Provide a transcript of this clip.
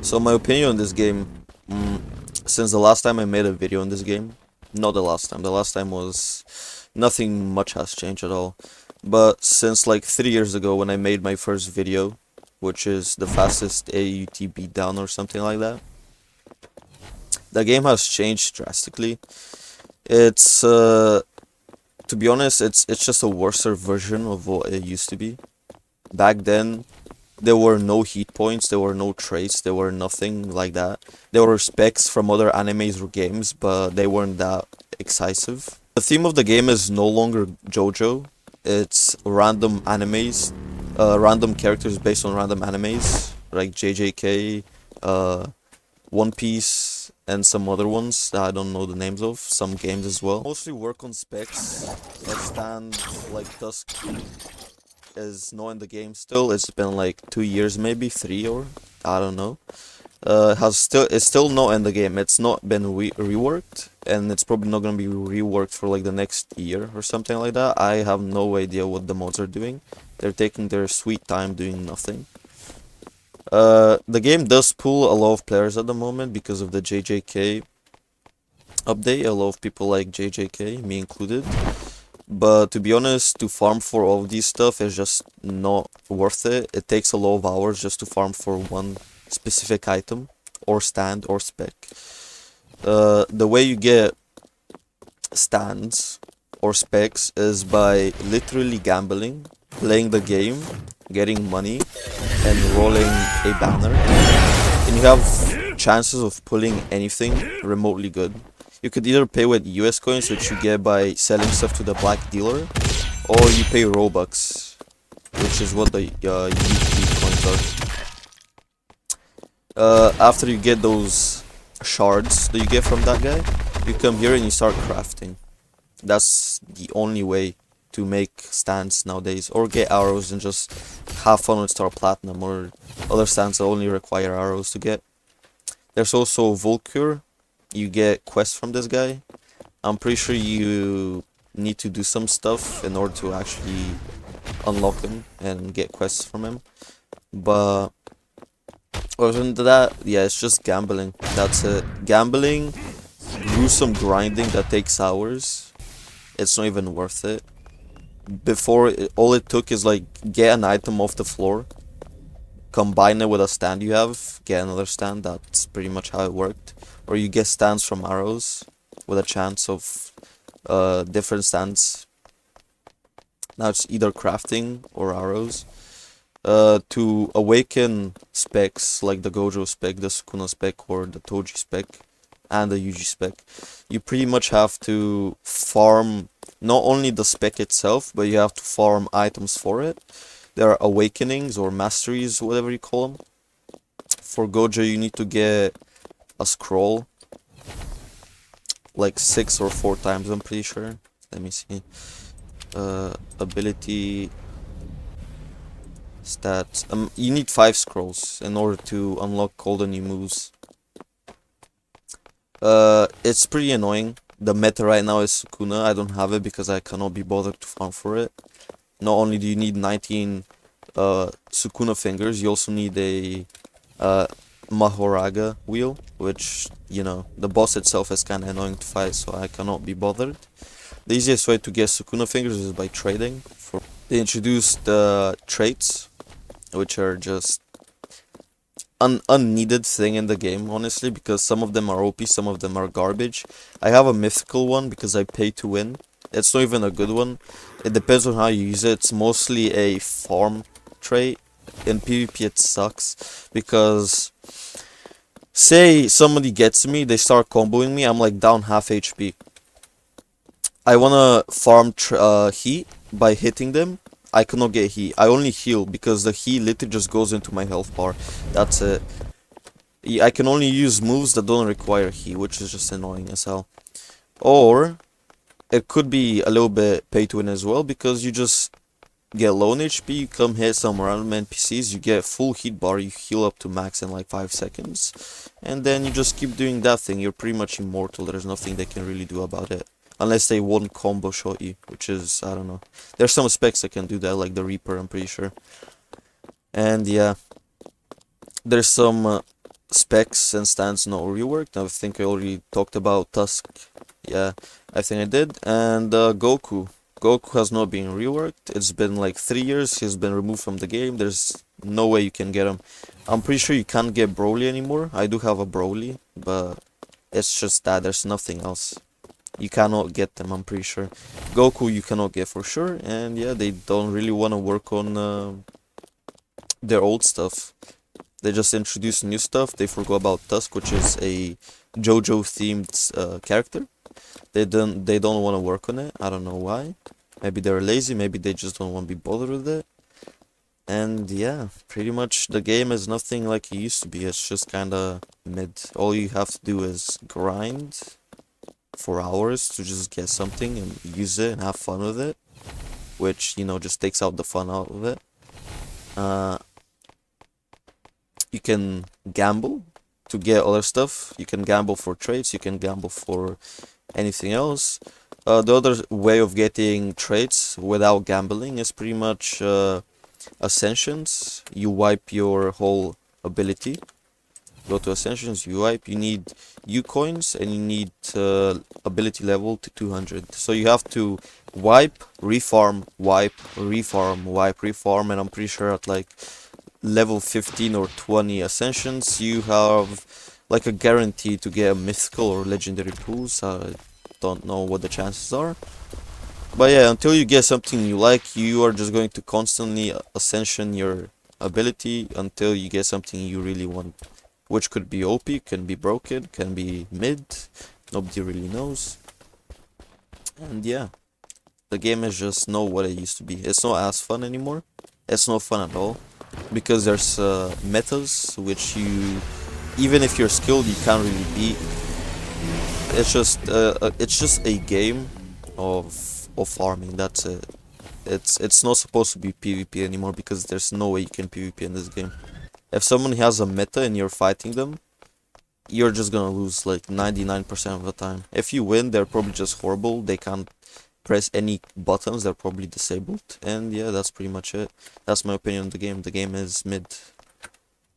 So my opinion on this game, since the last time I made a video on this game, not the last time was nothing much has changed at all. But since like 3 years ago when I made my first video, which is the fastest AUT beatdown or something like that, the game has changed drastically. It's to be honest, it's just a worser version of what it used to be. Back then, there were no hit points, there were no traits, there were nothing like that. There were specs from other animes or games, but they weren't that excessive. The theme of the game is no longer JoJo. It's random animes, random characters based on random animes, like JJK, One Piece, and some other ones that I don't know the names of, some games as well. Mostly work on specs that stand like Dusk is not in the game still. It's been like 2 years, maybe 3, or I don't know. It's still not in the game. It's not been reworked, and it's probably not gonna be reworked for like the next year or something like that. I have no idea what the mods are doing. They're taking their sweet time doing nothing. The game does pull a lot of players at the moment because of the JJK update. A lot of people like JJK, me included. But to be honest, to farm for all of these stuff is just not worth it. It takes a lot of hours just to farm for one specific item, or stand, or spec. The way you get stands or specs is by literally gambling, playing the game, getting money, and rolling a banner. And you have chances of pulling anything remotely good. You could either pay with US coins, which you get by selling stuff to the black dealer, or you pay Robux, which is what the UT coins are. After you get those shards that you get from that guy, you come here and you start crafting. That's the only way to make stands nowadays, or get arrows and just have fun with Star Platinum, or other stands that only require arrows to get. There's also Volcure. You get quests from this guy. I'm pretty sure you need to do some stuff in order to actually unlock him and get quests from him. But other than that, yeah, it's just gambling. That's it. Gambling, gruesome grinding that takes hours. It's not even worth it. Before, all it took is like get an item off the floor, combine it with a stand you have, get another stand. That's pretty much how it worked. Or you get stands from arrows with a chance of different stands. Now it's either crafting or arrows. To awaken specs like the Gojo spec, the Sukuna spec, or the Toji spec, and the Yuji spec, you pretty much have to farm not only the spec itself, but you have to farm items for it. There are awakenings or masteries, whatever you call them. For Gojo, you need to get a scroll like 6 or 4 times, I'm pretty sure. Let me see. Ability stats. You need 5 scrolls in order to unlock all the new moves. It's pretty annoying. The meta right now is Sukuna. I don't have it because I cannot be bothered to farm for it. Not only do you need 19 Sukuna fingers, you also need a Mahoraga wheel, which, you know, the boss itself is kind of annoying to fight, so I cannot be bothered. The easiest way to get Sukuna fingers is by trading. They introduced traits, which are just an unneeded thing in the game, honestly, because some of them are OP, some of them are garbage. I have a mythical one because I pay to win. It's not even a good one. It depends on how you use it. It's mostly a farm trait. In PvP it sucks because say somebody gets me, they start comboing me, I'm like down half HP. I wanna farm heat by hitting them. I cannot get heat. I only heal because the heat literally just goes into my health bar. That's it. I can only use moves that don't require heat, which is just annoying as hell. Or it could be a little bit pay to win as well, because you just get low on HP, you come hit some random NPCs, you get full heat bar, you heal up to max in like 5 seconds, and then you just keep doing that thing. You're pretty much immortal. There's nothing they can really do about it. Unless they one combo shot you, which is, I don't know. There's some specs that can do that, like the Reaper, I'm pretty sure. And yeah, there's some specs and stands not reworked. I think I already talked about Tusk. Yeah, I think I did. And Goku. Goku has not been reworked. It's been like 3 years. He's been removed from the game. There's no way you can get him. I'm pretty sure you can't get Broly anymore. I do have a Broly, but it's just that there's nothing else. You cannot get them, I'm pretty sure. Goku you cannot get for sure, and yeah, they don't really want to work on their old stuff. They just introduced new stuff. They forgot about Tusk, which is a JoJo themed character. They don't want to work on it. I don't know why. Maybe they're lazy, maybe they just don't want to be bothered with it. And yeah, pretty much the game is nothing like it used to be. It's just kinda mid. All you have to do is grind for hours to just get something and use it and have fun with it, which, you know, just takes out the fun out of it. Uh, you can gamble to get other stuff. You can gamble for traits. You can gamble for anything else. The other way of getting traits without gambling is pretty much Ascensions. You wipe your whole ability. Go to Ascensions, you wipe. You need U coins and you need ability level to 200. So you have to wipe, refarm, wipe, refarm, wipe, refarm, and I'm pretty sure at like level 15 or 20 Ascensions, you have like a guarantee to get a mythical or legendary pools. I don't know what the chances are. But yeah, until you get something you like, you are just going to constantly ascension your ability until you get something you really want. Which could be OP, can be broken, can be mid, nobody really knows. And yeah, the game is just not what it used to be. It's not as fun anymore. It's not fun at all. Because there's metas which you, even if you're skilled, you can't really beat. It's just a game of farming. That's it. It's not supposed to be PvP anymore because there's no way you can PvP in this game. If someone has a meta and you're fighting them, you're just gonna lose like 99% of the time. If you win, they're probably just horrible. They can't press any buttons. They're probably disabled. And yeah, that's pretty much it. That's my opinion on the game. The game is mid.